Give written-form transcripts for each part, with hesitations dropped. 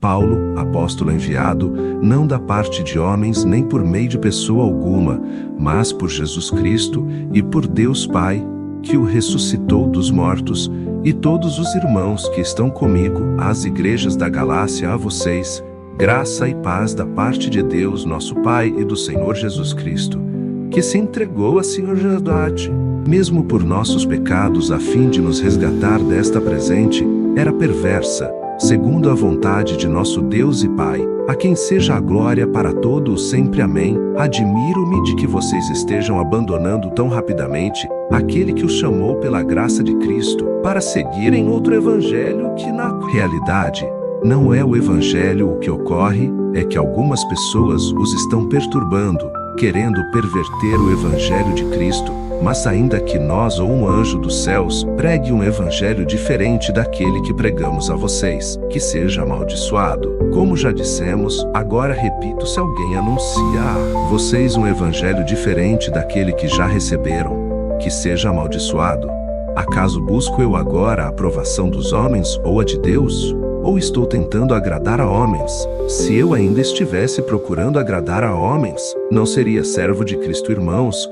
Paulo, apóstolo enviado, não da parte de homens nem por meio de pessoa alguma, mas por Jesus Cristo e por Deus Pai, que o ressuscitou dos mortos, e todos os irmãos que estão comigo, às igrejas da Galácia, a vocês, graça e paz da parte de Deus nosso Pai e do Senhor Jesus Cristo, que se entregou a Senhor Jesus, mesmo por nossos pecados, a fim de nos resgatar desta presente, era perversa, segundo a vontade de nosso Deus e Pai, a quem seja a glória para todos sempre. Amém. Admiro-me de que vocês estejam abandonando tão rapidamente aquele que os chamou pela graça de Cristo, para seguirem outro evangelho que na realidade não é o evangelho. O que ocorre é que algumas pessoas os estão perturbando, querendo perverter o evangelho de Cristo. Mas ainda que nós ou um anjo dos céus pregue um evangelho diferente daquele que pregamos a vocês, que seja amaldiçoado. Como já dissemos, agora repito: se alguém anuncia a vocês um evangelho diferente daquele que já receberam, que seja amaldiçoado. Acaso busco eu agora a aprovação dos homens ou a de Deus? Ou estou tentando agradar a homens? Se eu ainda estivesse procurando agradar a homens, não seria servo de Cristo. Irmãos,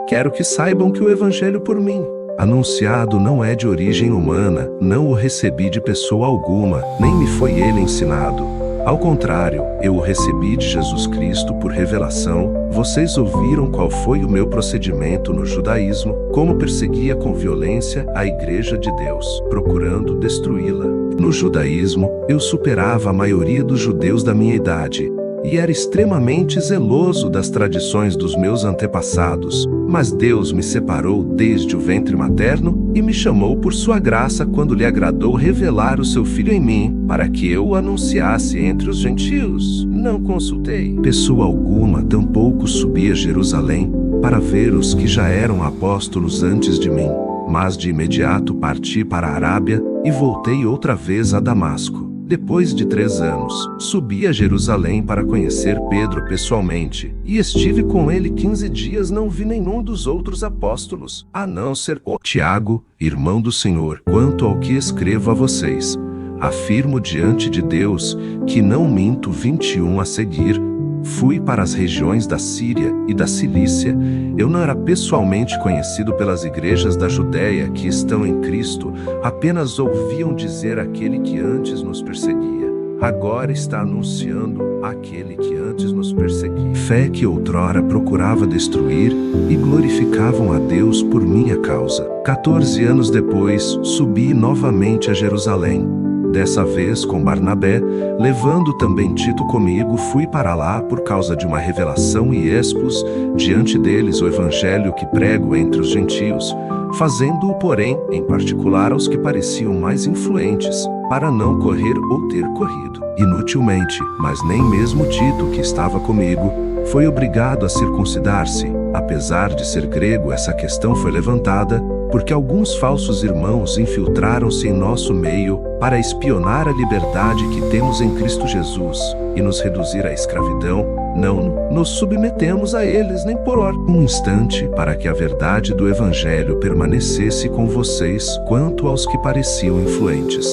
quero que saibam que o evangelho por mim anunciado não é de origem humana, não o recebi de pessoa alguma, nem me foi ele ensinado. Ao contrário, eu o recebi de Jesus Cristo por revelação. Vocês ouviram qual foi o meu procedimento no judaísmo, como perseguia com violência a igreja de Deus, procurando destruí-la. No judaísmo, eu superava a maioria dos judeus da minha idade, e era extremamente zeloso das tradições dos meus antepassados. Mas Deus me separou desde o ventre materno e me chamou por sua graça quando lhe agradou revelar o seu Filho em mim, para que eu o anunciasse entre os gentios. Não consultei pessoa alguma, tampouco subi a Jerusalém para ver os que já eram apóstolos antes de mim, mas de imediato parti para a Arábia e voltei outra vez a Damasco. Depois de 3 anos, subi a Jerusalém para conhecer Pedro pessoalmente, e estive com ele 15 dias. Não vi nenhum dos outros apóstolos, a não ser o Tiago, irmão do Senhor. Quanto ao que escrevo a vocês, afirmo diante de Deus que não minto. 21 a seguir, fui para as regiões da Síria e da Cilícia. Eu não era pessoalmente conhecido pelas igrejas da Judéia que estão em Cristo, apenas ouviam dizer: aquele que antes nos perseguia, agora está anunciando aquele que antes nos perseguia. Fé que outrora procurava destruir, e glorificavam a Deus por minha causa. 14 anos depois, subi novamente a Jerusalém. Dessa vez com Barnabé, levando também Tito comigo. Fui para lá por causa de uma revelação e expus diante deles o evangelho que prego entre os gentios, fazendo-o, porém, em particular aos que pareciam mais influentes, para não correr ou ter corrido inutilmente. Mas nem mesmo Tito, que estava comigo, foi obrigado a circuncidar-se. Apesar de ser grego, essa questão foi levantada, porque alguns falsos irmãos infiltraram-se em nosso meio para espionar a liberdade que temos em Cristo Jesus e nos reduzir à escravidão. Não nos submetemos a eles nem por um instante, para que a verdade do evangelho permanecesse com vocês. Quanto aos que pareciam influentes,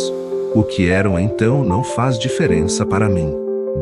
o que eram então não faz diferença para mim.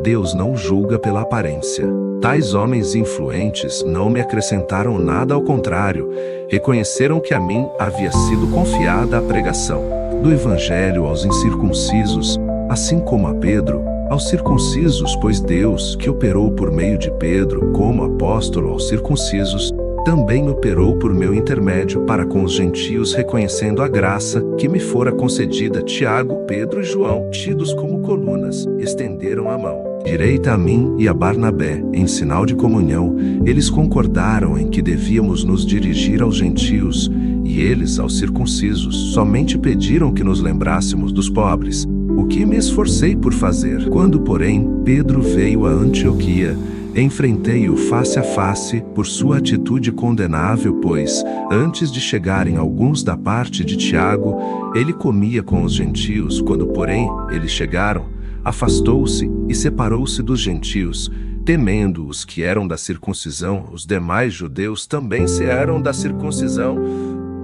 Deus não julga pela aparência. Tais homens influentes não me acrescentaram nada, ao contrário, reconheceram que a mim havia sido confiada a pregação do evangelho aos incircuncisos, assim como a Pedro, aos circuncisos, pois Deus, que operou por meio de Pedro como apóstolo aos circuncisos, também operou por meu intermédio para com os gentios, reconhecendo a graça que me fora concedida. Tiago, Pedro e João, tidos como colunas, estenderam a mão direita a mim e a Barnabé, em sinal de comunhão. Eles concordaram em que devíamos nos dirigir aos gentios, e eles aos circuncisos. Somente pediram que nos lembrássemos dos pobres, o que me esforcei por fazer. Quando, porém, Pedro veio a Antioquia, enfrentei-o face a face por sua atitude condenável, pois, antes de chegarem alguns da parte de Tiago, ele comia com os gentios. Quando, porém, eles chegaram, afastou-se e separou-se dos gentios, temendo os que eram da circuncisão. Os demais judeus também se eram da circuncisão,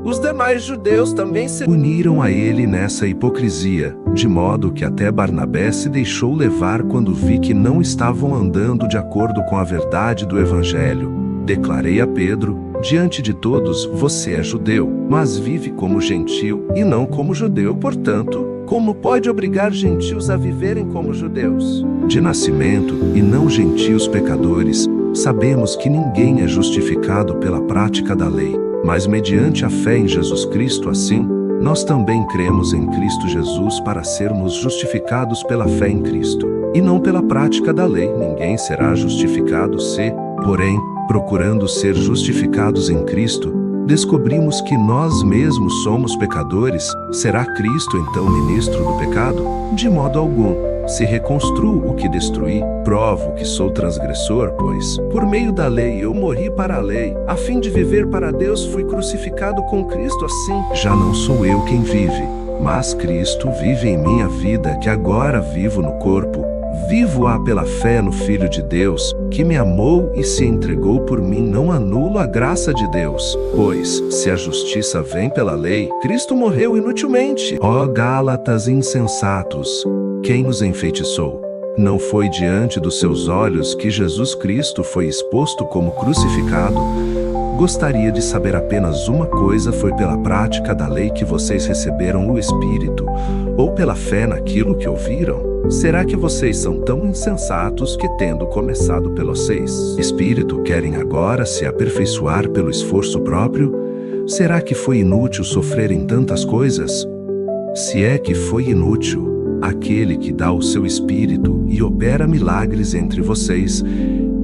os demais judeus também se uniram a ele nessa hipocrisia, de modo que até Barnabé se deixou levar quando vi que não estavam andando de acordo com a verdade do Evangelho. Declarei a Pedro, diante de todos: você é judeu, mas vive como gentil e não como judeu, portanto, como pode obrigar gentios a viverem como judeus? De nascimento, e não gentios pecadores, sabemos que ninguém é justificado pela prática da lei, mas mediante a fé em Jesus Cristo. Assim, nós também cremos em Cristo Jesus para sermos justificados pela fé em Cristo, e não pela prática da lei. Ninguém será justificado se, porém, procurando ser justificados em Cristo, descobrimos que nós mesmos somos pecadores. Será Cristo então ministro do pecado? De modo algum. Se reconstruo o que destruí, provo que sou transgressor, pois, por meio da lei eu morri para a lei, a fim de viver para Deus. Fui crucificado com Cristo. Assim, já não sou eu quem vive, mas Cristo vive em minha vida, que agora vivo no corpo. Vivo-a pela fé no Filho de Deus, que me amou e se entregou por mim. Não anulo a graça de Deus, pois, se a justiça vem pela lei, Cristo morreu inutilmente. Ó Gálatas insensatos! Quem os enfeitiçou? Não foi diante dos seus olhos que Jesus Cristo foi exposto como crucificado? Gostaria de saber apenas uma coisa: foi pela prática da lei que vocês receberam o Espírito, ou pela fé naquilo que ouviram? Será que vocês são tão insensatos que, tendo começado pelo Espírito, querem agora se aperfeiçoar pelo esforço próprio? Será que foi inútil sofrerem tantas coisas? Se é que foi inútil, aquele que dá o seu Espírito e opera milagres entre vocês,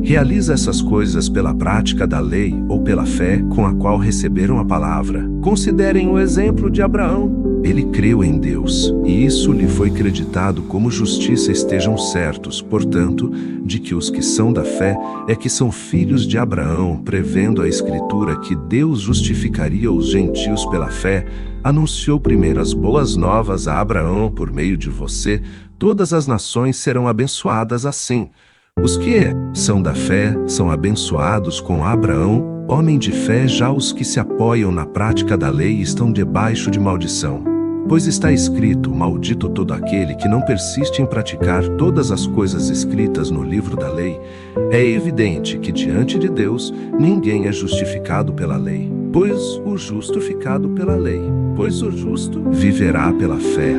realiza essas coisas pela prática da lei ou pela fé com a qual receberam a palavra? Considerem o exemplo de Abraão. Ele creu em Deus, e isso lhe foi creditado como justiça. Estejam certos, portanto, de que os que são da fé é que são filhos de Abraão. Prevendo a Escritura que Deus justificaria os gentios pela fé, anunciou primeiro as boas novas a Abraão: por meio de você, todas as nações serão abençoadas. Assim, os que são da fé são abençoados com Abraão, homem de fé. Já os que se apoiam na prática da lei estão debaixo de maldição. Pois está escrito: maldito todo aquele que não persiste em praticar todas as coisas escritas no livro da lei. É evidente que diante de Deus ninguém é justificado pela lei, pois o justo viverá pela fé.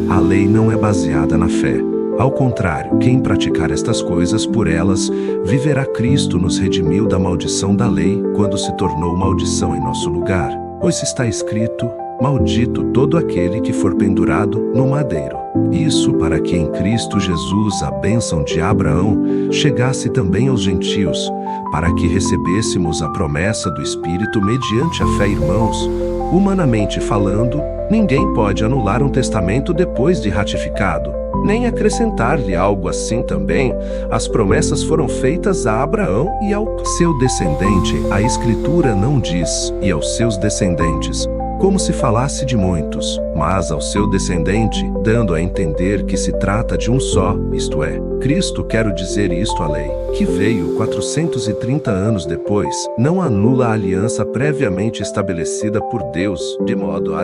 A lei não é baseada na fé. Ao contrário, quem praticar estas coisas, por elas viverá. Cristo nos redimiu da maldição da lei, quando se tornou maldição em nosso lugar. Pois está escrito: maldito todo aquele que for pendurado no madeiro. Isso para que em Cristo Jesus a bênção de Abraão chegasse também aos gentios, para que recebêssemos a promessa do Espírito mediante a fé. Irmãos, humanamente falando, ninguém pode anular um testamento depois de ratificado, nem acrescentar-lhe algo. Assim também, as promessas foram feitas a Abraão e ao seu descendente. A Escritura não diz: e aos seus descendentes, como se falasse de muitos, mas ao seu descendente, dando a entender que se trata de um só, isto é, Cristo. Quero dizer isto: a lei, que veio 430 anos depois, não anula a aliança previamente estabelecida por Deus, de modo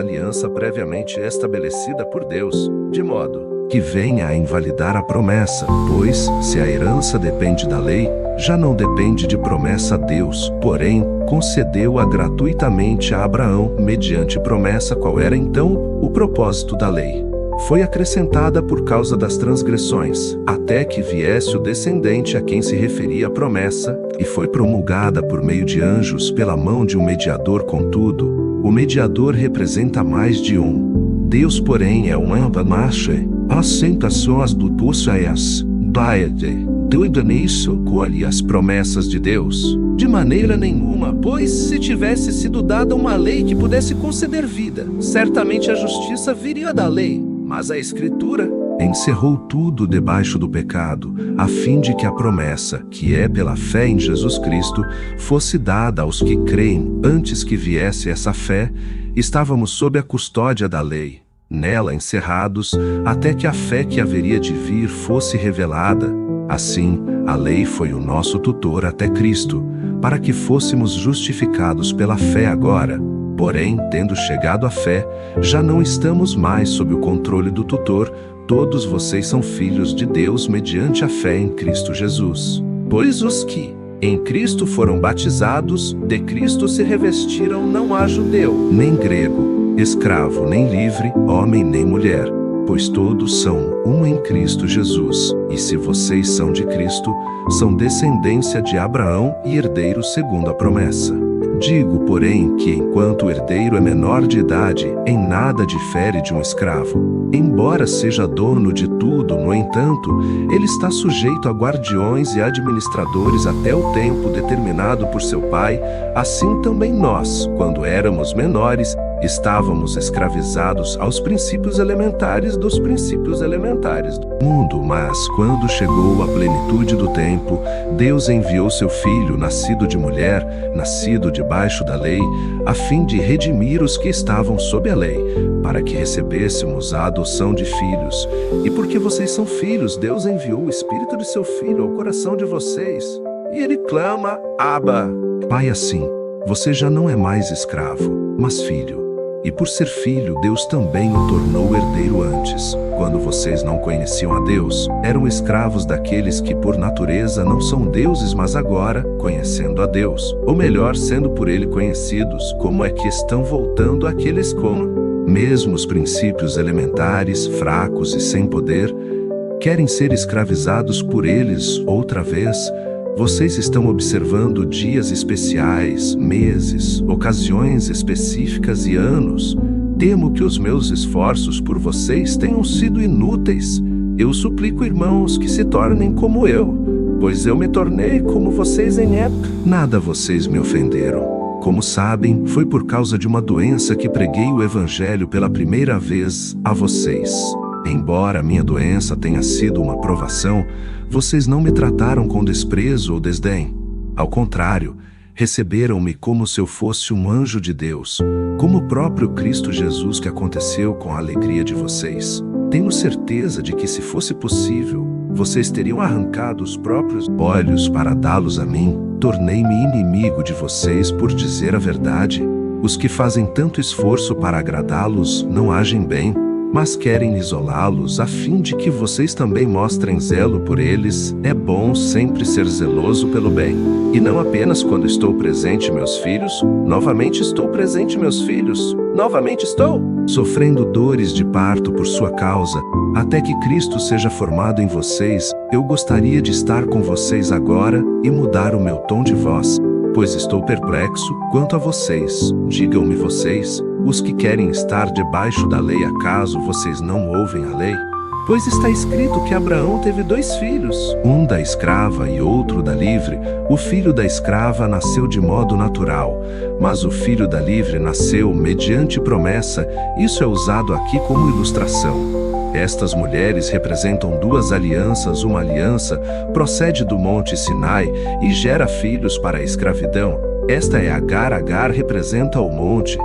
que venha a invalidar a promessa. Pois, se a herança depende da lei, já não depende de promessa. Deus, porém, concedeu-a gratuitamente a Abraão, mediante promessa. Qual era então o propósito da lei? Foi acrescentada por causa das transgressões, até que viesse o descendente a quem se referia a promessa, e foi promulgada por meio de anjos pela mão de um mediador. Contudo, o mediador representa mais de um. Deus, porém, é um ambamache. Assentações do poçaias, daede, doida nisso, colhe as promessas de Deus? De maneira nenhuma, pois se tivesse sido dada uma lei que pudesse conceder vida, certamente a justiça viria da lei. Mas a Escritura encerrou tudo debaixo do pecado, a fim de que a promessa, que é pela fé em Jesus Cristo, fosse dada aos que creem. Antes que viesse essa fé, estávamos sob a custódia da lei, nela encerrados, até que a fé que haveria de vir fosse revelada. Assim, a lei foi o nosso tutor até Cristo, para que fôssemos justificados pela fé. Agora, Porém, tendo chegado à fé, já não estamos mais sob o controle do tutor. Todos vocês são filhos de Deus mediante a fé em Cristo Jesus. Pois os que em Cristo foram batizados, de Cristo se revestiram. Não há judeu, nem grego, escravo, nem livre, homem, nem mulher, pois todos são um em Cristo Jesus. E se vocês são de Cristo, são descendência de Abraão e herdeiros segundo a promessa. Digo, porém, que enquanto o herdeiro é menor de idade, em nada difere de um escravo. Embora seja dono de tudo, no entanto, ele está sujeito a guardiões e administradores até o tempo determinado por seu pai. Assim também nós, quando éramos menores, estávamos escravizados aos princípios elementares dos princípios elementares do mundo. Mas quando chegou a plenitude do tempo, Deus enviou seu Filho, nascido de mulher, nascido debaixo da lei, a fim de redimir os que estavam sob a lei, para que recebêssemos a adoção de filhos. E porque vocês são filhos, Deus enviou o Espírito de seu Filho ao coração de vocês. E ele clama, Abba, Pai. Assim, você já não é mais escravo, mas filho. E por ser filho, Deus também o tornou herdeiro antes. Quando vocês não conheciam a Deus, eram escravos daqueles que por natureza não são deuses, mas agora, conhecendo a Deus, ou melhor, sendo por Ele conhecidos, como é que estão voltando àqueles como, mesmo os princípios elementares, fracos e sem poder, querem ser escravizados por eles outra vez? Vocês estão observando dias especiais, meses, ocasiões específicas e anos. Temo que os meus esforços por vocês tenham sido inúteis. Eu suplico, irmãos, que se tornem como eu, pois eu me tornei como vocês em época. Nada vocês me ofenderam. Como sabem, foi por causa de uma doença que preguei o Evangelho pela primeira vez a vocês. Embora minha doença tenha sido uma provação, vocês não me trataram com desprezo ou desdém. Ao contrário, receberam-me como se eu fosse um anjo de Deus, como o próprio Cristo Jesus, que aconteceu com a alegria de vocês. Tenho certeza de que, se fosse possível, vocês teriam arrancado os próprios olhos para dá-los a mim. Tornei-me inimigo de vocês por dizer a verdade. Os que fazem tanto esforço para agradá-los não agem bem, mas querem isolá-los a fim de que vocês também mostrem zelo por eles. É bom sempre ser zeloso pelo bem. E não apenas quando estou presente, meus filhos. Novamente estou presente, meus filhos. Novamente estou sofrendo dores de parto por sua causa, até que Cristo seja formado em vocês. Eu gostaria de estar com vocês agora e mudar o meu tom de voz, pois estou perplexo quanto a vocês. Digam-me vocês, os que querem estar debaixo da lei, acaso vocês não ouvem a lei? Pois está escrito que Abraão teve 2 filhos, um da escrava e outro da livre. O filho da escrava nasceu de modo natural, mas o filho da livre nasceu mediante promessa. Isso é usado aqui como ilustração. Estas mulheres representam 2 alianças. Uma aliança procede do monte Sinai e gera filhos para a escravidão. Esta é Agar. Agar representa o monte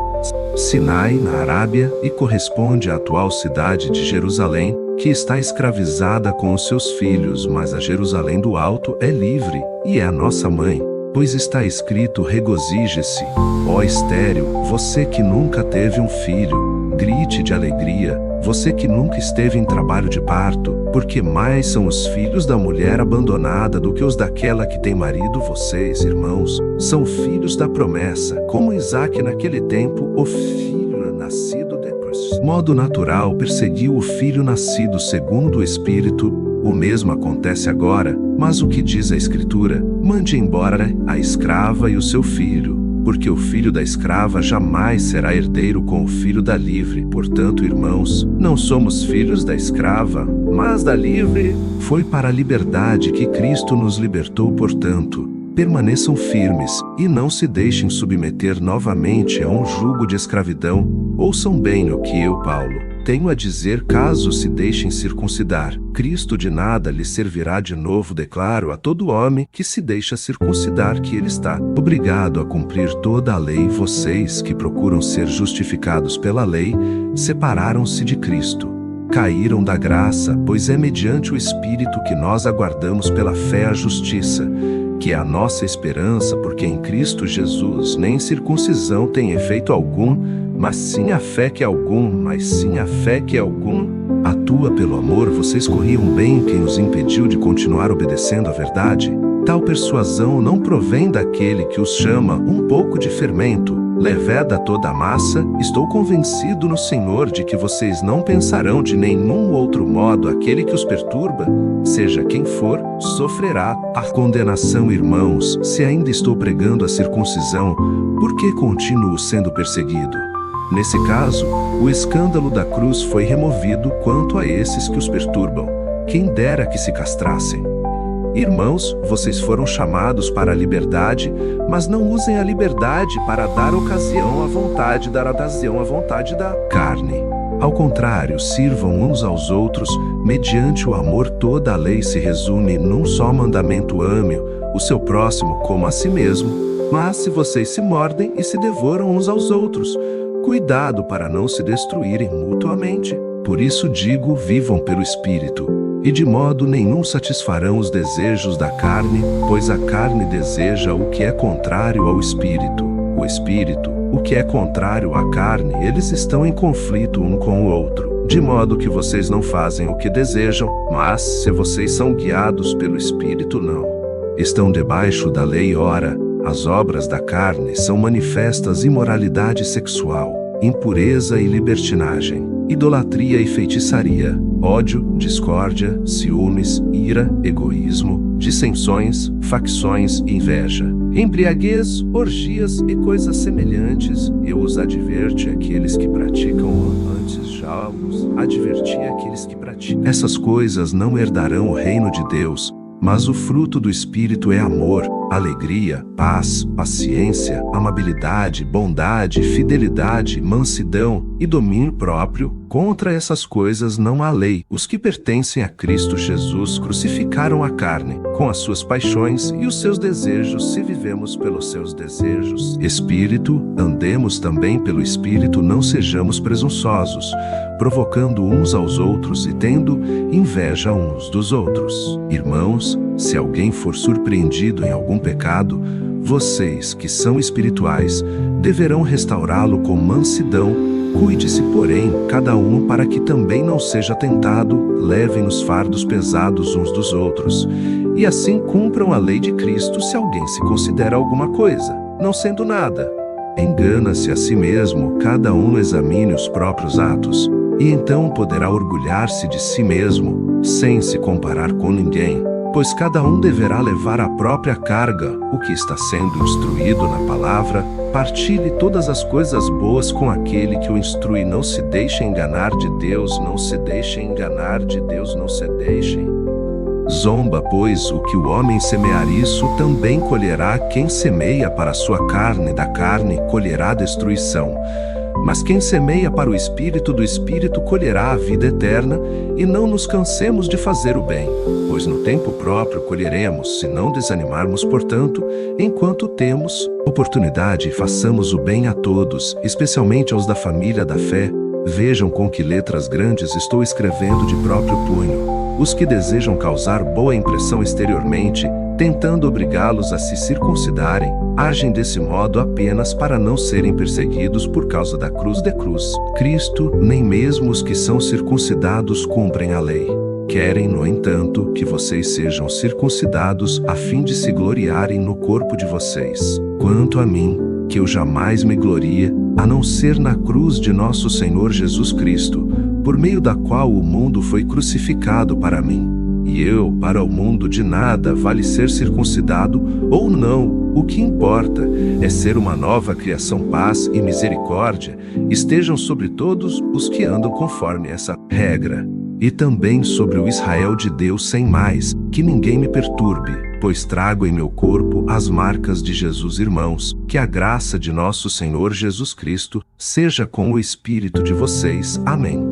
Sinai na Arábia e corresponde à atual cidade de Jerusalém, que está escravizada com os seus filhos, mas a Jerusalém do Alto é livre e é a nossa mãe. Pois está escrito: regozije-se, ó estéril, você que nunca teve um filho, grite de alegria, você que nunca esteve em trabalho de parto, porque mais são os filhos da mulher abandonada do que os daquela que tem marido. Vocês, irmãos, são filhos da promessa, como Isaque naquele tempo. O filho nascido depois, modo natural, perseguiu o filho nascido segundo o Espírito. O mesmo acontece agora, mas o que diz a Escritura? Mande embora a escrava e o seu filho, porque o filho da escrava jamais será herdeiro com o filho da livre. Portanto, irmãos, não somos filhos da escrava, mas da livre. Foi para a liberdade que Cristo nos libertou. Portanto, permaneçam firmes e não se deixem submeter novamente a um jugo de escravidão. Ouçam bem o que eu, Paulo, tenho a dizer. Caso se deixem circuncidar, Cristo de nada lhe servirá. De novo declaro a todo homem que se deixa circuncidar que ele está obrigado a cumprir toda a lei. Vocês que procuram ser justificados pela lei, separaram-se de Cristo. Caíram da graça, pois é mediante o Espírito que nós aguardamos pela fé a justiça. que é a nossa esperança, porque em Cristo Jesus nem circuncisão tem efeito algum, mas sim a fé que atua pelo amor. Vocês corriam bem quem os impediu de continuar obedecendo à verdade? Tal persuasão não provém daquele que os chama. Um pouco de fermento leveda toda a massa. Estou convencido no Senhor de que vocês não pensarão de nenhum outro modo. Aquele que os perturba, seja quem for, sofrerá a condenação. Irmãos, se ainda estou pregando a circuncisão, por que continuo sendo perseguido? Nesse caso, o escândalo da cruz foi removido quanto a esses que os perturbam. Quem dera que se castrassem. Irmãos, vocês foram chamados para a liberdade, mas não usem a liberdade para dar ocasião à vontade da carne. Ao contrário, sirvam uns aos outros, mediante o amor. Toda a lei se resume num só mandamento: ame o seu próximo como a si mesmo. Mas se vocês se mordem e se devoram uns aos outros, cuidado para não se destruírem mutuamente. Por isso digo, vivam pelo Espírito, e de modo nenhum satisfarão os desejos da carne, pois a carne deseja o que é contrário ao Espírito. O Espírito, o que é contrário à carne. Eles estão em conflito um com o outro, de modo que vocês não fazem o que desejam. Mas, se vocês são guiados pelo Espírito, não estão debaixo da lei. Ora, as obras da carne são manifestas: imoralidade sexual, impureza e libertinagem, idolatria e feitiçaria, ódio, discórdia, ciúmes, ira, egoísmo, dissensões, facções e inveja, embriaguez, orgias e coisas semelhantes. Eu os adverti aqueles que praticam. Antes já os adverti aqueles que praticam essas coisas não herdarão o reino de Deus. Mas o fruto do Espírito é amor, alegria, paz, paciência, amabilidade, bondade, fidelidade, mansidão e domínio próprio. Contra essas coisas não há lei. Os que pertencem a Cristo Jesus crucificaram a carne, com as suas paixões e os seus desejos. Se vivemos pelos seus desejos, Espírito, andemos também pelo Espírito. Não sejamos presunçosos, provocando uns aos outros e tendo inveja uns dos outros. Irmãos, se alguém for surpreendido em algum pecado, vocês que são espirituais deverão restaurá-lo com mansidão. Cuide-se, porém, cada um para que também não seja tentado. Levem os fardos pesados uns dos outros, e assim cumpram a lei de Cristo. Se alguém se considera alguma coisa, não sendo nada, engana-se a si mesmo. Cada um examine os próprios atos, e então poderá orgulhar-se de si mesmo, sem se comparar com ninguém. Pois cada um deverá levar a própria carga. O que está sendo instruído na palavra, partilhe todas as coisas boas com aquele que o instrui. Não se deixem enganar de Deus, Zomba, pois, o que o homem semear, isso também colherá. Quem semeia para a sua carne, da carne colherá destruição. Mas quem semeia para o Espírito, do Espírito colherá a vida eterna. E não nos cansemos de fazer o bem, pois no tempo próprio colheremos, se não desanimarmos. Portanto, enquanto temos oportunidade, façamos o bem a todos, especialmente aos da família da fé. Vejam com que letras grandes estou escrevendo de próprio punho. Os que desejam causar boa impressão exteriormente, tentando obrigá-los a se circuncidarem, agem desse modo apenas para não serem perseguidos por causa da cruz de Cristo. Nem mesmo os que são circuncidados cumprem a lei. Querem, no entanto, que vocês sejam circuncidados, a fim de se gloriarem no corpo de vocês. Quanto a mim, que eu jamais me glorie, a não ser na cruz de nosso Senhor Jesus Cristo, por meio da qual o mundo foi crucificado para mim, e eu para o mundo. De nada vale ser circuncidado ou não. O que importa é ser uma nova criação. Paz e misericórdia estejam sobre todos os que andam conforme essa regra, e também sobre o Israel de Deus. Sem mais que ninguém me perturbe, pois trago em meu corpo as marcas de Jesus. Irmãos, que a graça de nosso Senhor Jesus Cristo seja com o espírito de vocês. Amém.